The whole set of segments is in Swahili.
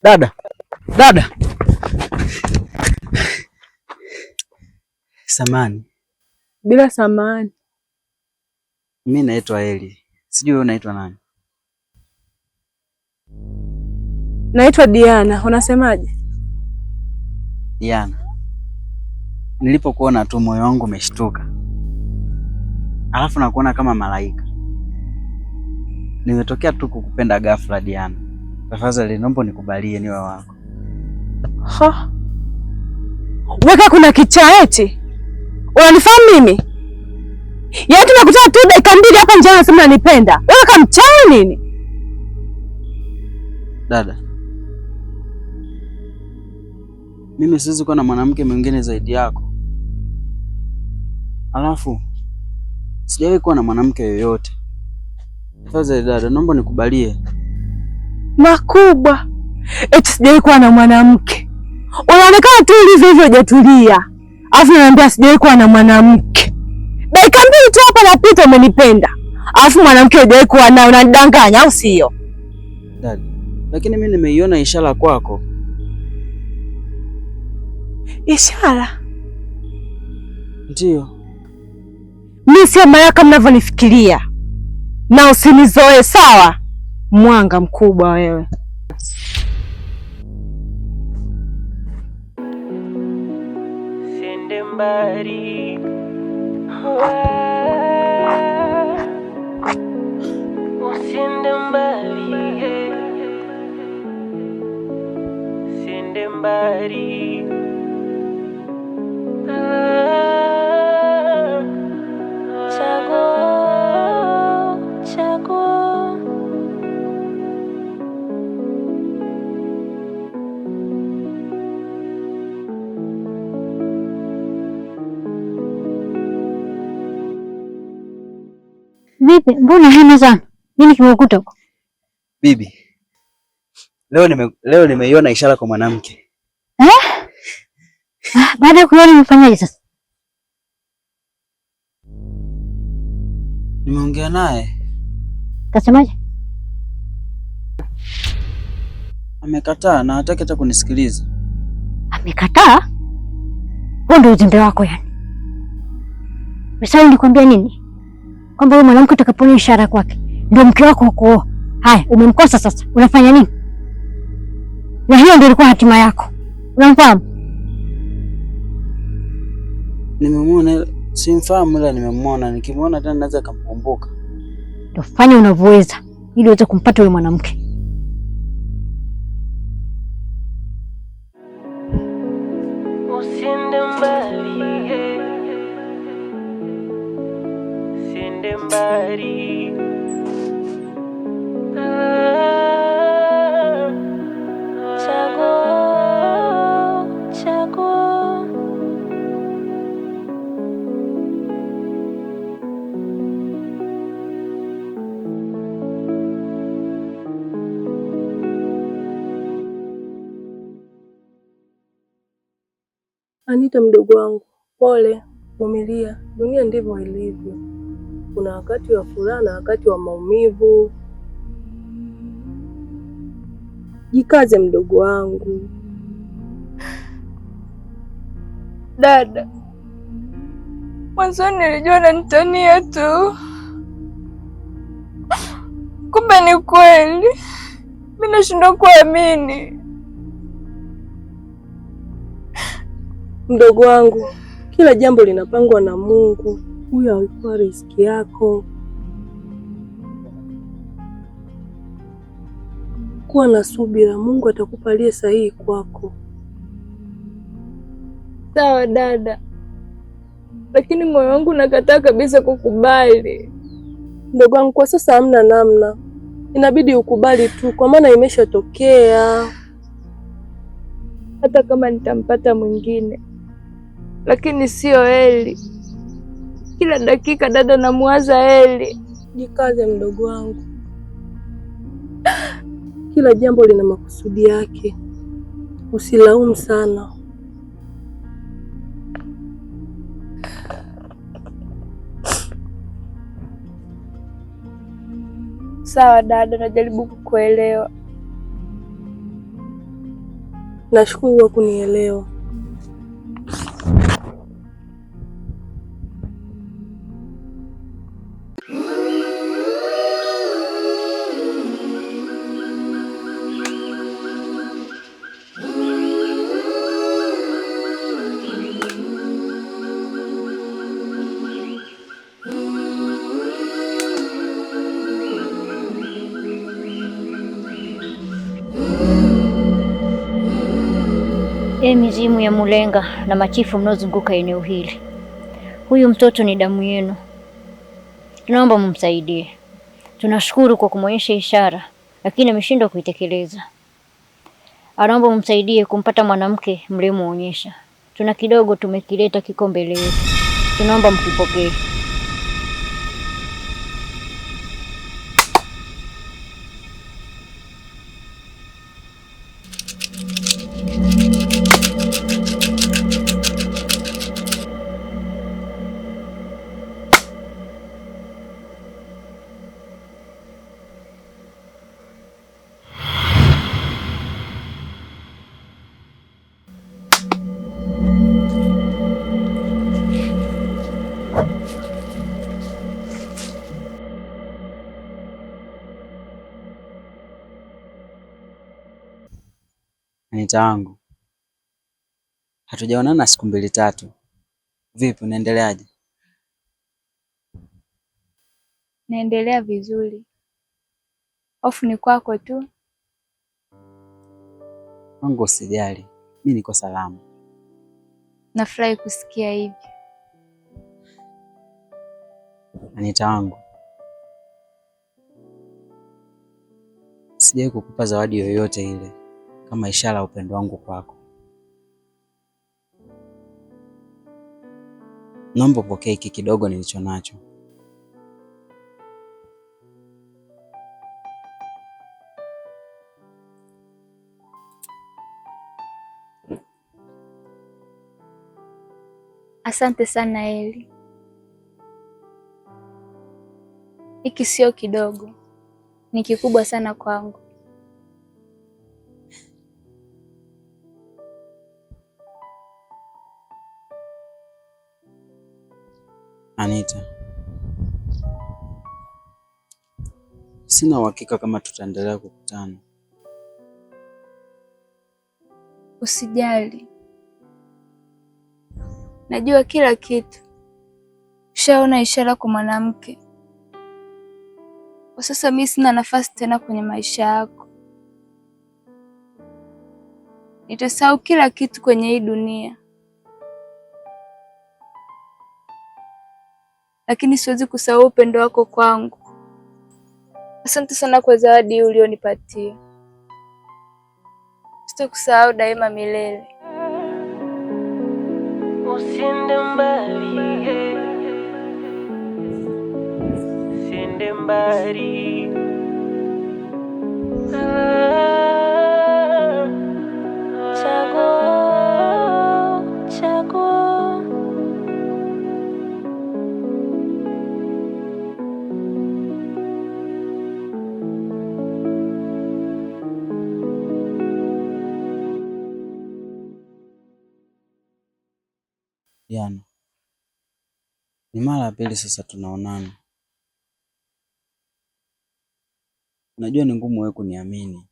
Dada, dada, samani. Bila samani. Mimi naitwa Eli. Sijui wewe unaitwa nani? Naitwa Diana. Unasemaje? Diana. Nilipokuona tu moyo wangu umeshtuka. Alafu nakuona kama malaika. Nimetokea tu kukupenda ghafla Diana. Tafadhali naomba nikubalie niwe wako. Ha. Weka kuna kichaa eti. Unanifahamu mimi? Yaani tunakutana tu dakika 2 hapa nje unasema unanipenda. Wewe kama mchawi nini? Dada. Mimi siwezi kuwa na mwanamke mwingine zaidi yako. Alafu sijawahi kuwa na mwanamke yoyote. Tafadhali dada, naomba nikubalie. Makubwa. Eti sijawahi kuwa na mwanamke. Unaonekana tu ulivyo hivyo hujatulia. Alafu unaniambia sijawahi kuwa na mwanamke. Dakika 2 tu hapa napita umenipenda. Alafu mwanamke hujawahi kuwa naye, unanidanganya au sio? Dada, lakini mimi nimeiona ishara kwako. Ishara? Ndio. Mimi sio malaka mnavyonifikiria. Na usinizoe sawa? Mwanga mkubwa wewe. Sende mbali. Sende mbali. Sende mbali. Vipi? Mbona hana sana? Nini kimekukuta huko? Bibi. Leo nimeiona ishara kwa mwanamke. Baada ya kuona umefanyaje sasa? Nimeongea naye. Kasemaje? Amekataa na hataki hata kunisikiliza. Amekataa? Huo ndio uzembe wako yani. Msao nilikwambia nini? Kwamba wewe mwanamke utakapoona ishara kwake ndio mke wako huko. Haya, umemkosa sasa. Unafanya nini? Na hiyo ndio ilikuwa hatima yako. Unamfahamu? Nimemwona, simfahamu ila nimemwona. Nikimwona tena naweza kumkumbuka. Ndio fanya unavyoweza ili uweze kumpata yule mwanamke. Usinde mbali. Sende mbali. Anita mdogo wangu, pole, vumilia. Dunia ndivyo ilivyo. Kuna wakati wa furaha na wakati wa maumivu. Jikaze mdogo wangu. Dada, mwanzoni nilijua nanitania tu, kumbe ni kweli. Mimi nashindwa kuamini. Mdogo wangu, kila jambo linapangwa na Mungu. Huyo haikuwa riziki yako. Kuwa na subira, Mungu atakupa aliye sahihi kwako. Sawa dada, lakini moyo wangu nakataa kabisa kukubali. Mdogo wangu, kwa sasa hamna namna, inabidi ukubali tu, kwa maana imeshatokea. Hata kama nitampata mwingine, lakini sio Eli. Kila dakika dada namuwaza Eli. Jikaze mdogo wangu, kila jambo lina makusudi yake. Usilaumu sana. Sawa dada, najaribu kukuelewa. Nashukuru kwa kunielewa. Mizimu ya Mulenga na machifu mnaozunguka eneo hili, huyu mtoto ni damu yenu, tunaomba mumsaidie. Tunashukuru kwa kumwonyesha ishara, lakini ameshindwa kuitekeleza. Anaomba mumsaidie kumpata mwanamke mlimuonyesha. Tuna kidogo tumekileta, kiko mbele yetu, tunaomba mkipokee. Anita wangu, hatujaonana siku 2-3. Vipi, unaendeleaje? Naendelea vizuri. Hofu ni kwako tu. Mungu usijali, mimi niko salama. Nafurahi kusikia hivi. Anita wangu, sijawahi kukupa zawadi yoyote ile kama ishara ya upendo wangu kwako. Naomba upokee hiki kidogo nilicho nacho. Asante sana Eli. Hiki sio kidogo, ni kikubwa sana kwangu. Anita, sina uhakika kama tutaendelea kukutana. Usijali, najua kila kitu. Ushaona ishara kwa mwanamke. Kwa sasa mimi sina nafasi tena kwenye maisha yako. Nitasahau kila kitu kwenye hii dunia, lakini siwezi kusahau upendo wako kwangu. Asante sana kwa zawadi ulionipatia. Sitakusahau daima milele. Usiende mbali, usiende mbali. Chagua. Diana, ni mara ya pili sasa tunaonana. Najua ni ngumu wewe kuniamini.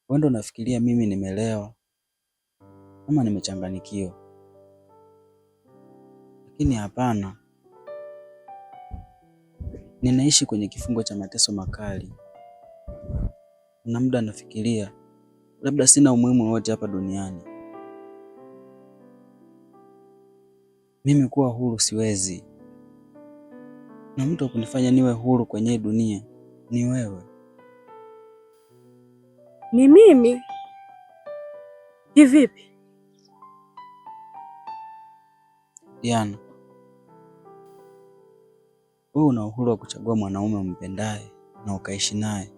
Wewe ndo unafikiria mimi nimelewa ama nimechanganyikiwa, lakini hapana. Ninaishi kwenye kifungo cha mateso makali, na muda nafikiria labda sina umuhimu wote hapa duniani. Mimi kuwa huru siwezi, na mtu kunifanya niwe huru kwenye dunia ni wewe. Ni mimi? Kivipi? Diana, wewe una uhuru wa kuchagua mwanaume umpendaye na ukaishi naye,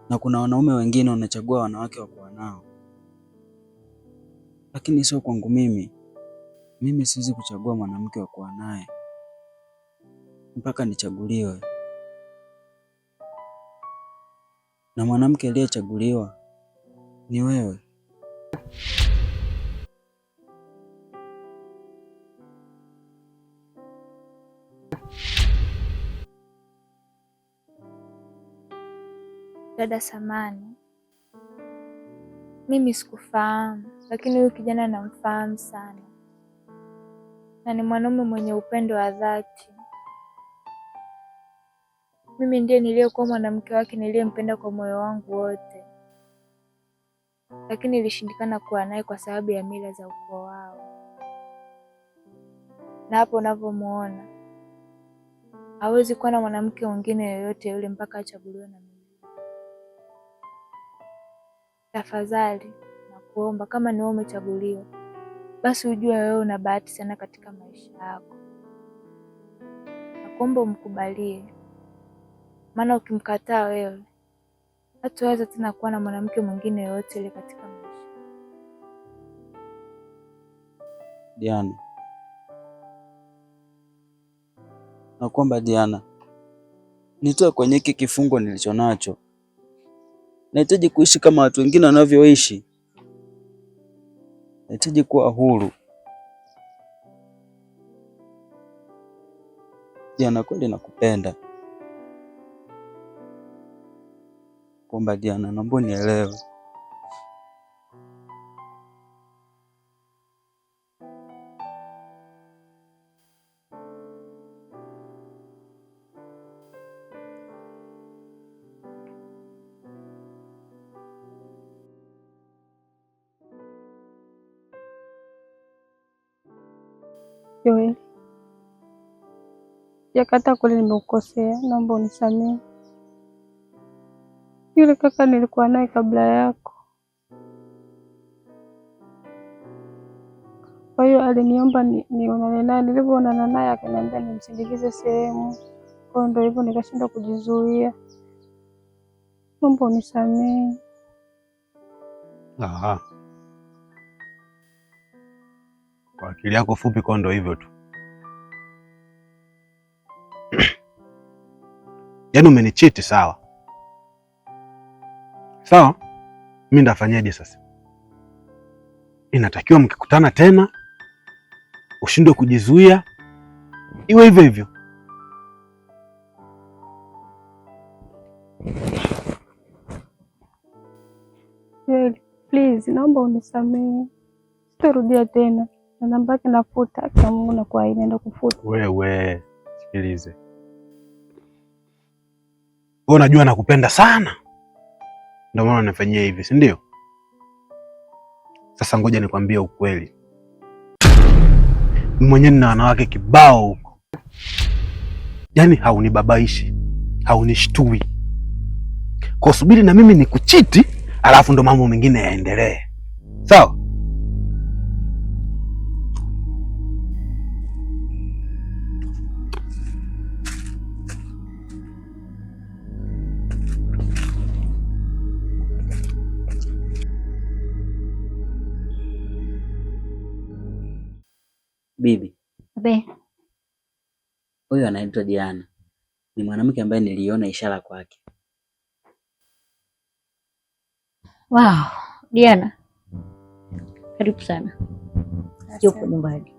na kuna wanaume wengine wanachagua wanawake wa kuwa nao, lakini sio kwangu mimi. Mimi siwezi kuchagua mwanamke wa kuwa naye mpaka nichaguliwe, na mwanamke aliyechaguliwa Ni wewe. Dada samani, mimi sikufahamu, lakini huyu kijana namfahamu sana, na ni mwanaume mwenye upendo wa dhati. Mimi ndiye niliyekuwa mwanamke wake niliyempenda kwa moyo wangu wote, lakini ilishindikana kuwa naye kwa sababu ya mila za ukoo wao. Na hapo unavyomuona, hawezi kuwa na mwanamke mwingine yoyote yule mpaka achaguliwe na mimi. Tafadhali nakuomba, kama ni wewe umechaguliwa, basi ujue wewe una bahati sana katika maisha yako. Nakuomba umkubalie, maana ukimkataa wewe hataweza tena kuwa na mwanamke mwingine yoyote ile katika maisha. Diana, nakuomba Diana, nitoe kwenye hiki kifungo nilicho nacho. Nahitaji kuishi kama watu wengine wanavyoishi. Nahitaji kuwa huru. Diana, kweli nakupenda. Kuomba Diana, naomba unielewe. Joel, jakata kweli nimekukosea, naomba unisamehe. Yule kaka nilikuwa naye kabla yako, kwa hiyo aliniomba nionane naye. Nilivyoonana naye akaniambia nimsindikize sehemu, kwa hiyo ndio hivyo nikashindwa kujizuia. Naomba unisamehe. Aha. Kwa akili yako fupi kwa ndo hivyo tu. Yaani umenichiti sawa. Sawa? Mimi ndafanyaje sasa? Inatakiwa mkikutana tena ushindwe kujizuia, iwe hivyo hivyo. Joel, please, naomba unisamehe. Sitarudia tena. Na namba yake nafuta, kwa Mungu na kwa inaenda kufuta. Wewe, sikilize. Wewe unajua nakupenda sana. Ndio maana unafanyia hivi, si ndio? Sasa ngoja nikwambie ukweli. Mimi mwenyewe nina wanawake kibao huko. Yaani haunibabaishi, haunishtui. Kwa subiri na mimi nikuchiti, alafu ndo mambo mengine yaendelee. Sawa? Bibi. Abe. Huyu anaitwa Diana. Ni mwanamke ambaye niliona ishara kwake. Wow, Diana. Karibu sana. Yupo nyumbani.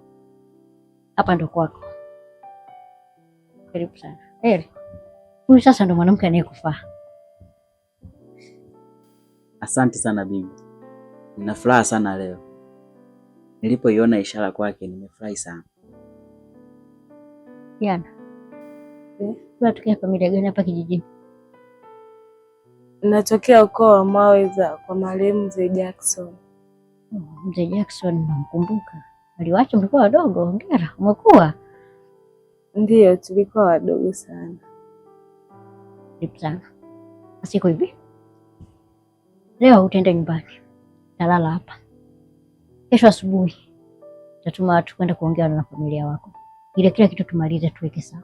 Hapa ndo kwako. Karibu sana. Heri. Huyu sasa ndo mwanamke anayekufaa. Asante sana bibi. Nina furaha sana leo. Nilipoiona ishara kwake nimefurahi sana. Diana. Unatokea familia gani hapa kijijini? Natokea ukoo wa Maweza kwa marehemu Mzee Jackson. Mzee Jackson namkumbuka. Aliwacha mlikuwa wadogo, hongera, umekuwa. Ndiyo, tulikuwa wadogo sana. Karibu sana. Asiko hivi. Leo utaenda nyumbani. Talala hapa. Kesho asubuhi tatuma watu kwenda kuongea na familia wako. Ile kila kitu tumalize tuweke sawa.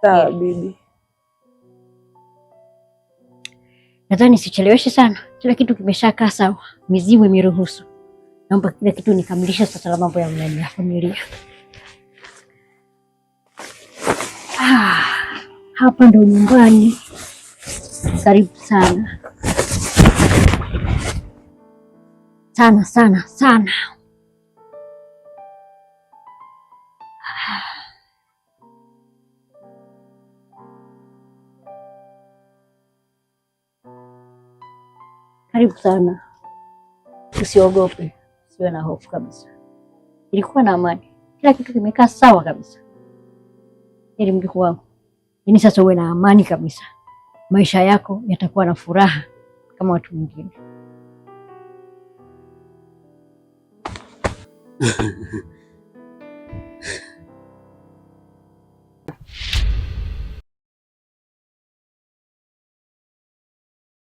Sawa bibi. Nadhani sicheleweshe sana. Kila kitu kimeshakaa sawa. Mizimu imeruhusu. Naomba kila kitu nikamilishe sasa la mambo ya familia. Hapa ndo nyumbani. karibu sana sana sana sana. Karibu sana, usiogope, usiwe na hofu kabisa. Ilikuwa na amani, kila kitu kimekaa sawa kabisa. Ili mjukuu wangu, ini sasa uwe na amani kabisa, maisha yako yatakuwa na furaha kama watu wengine.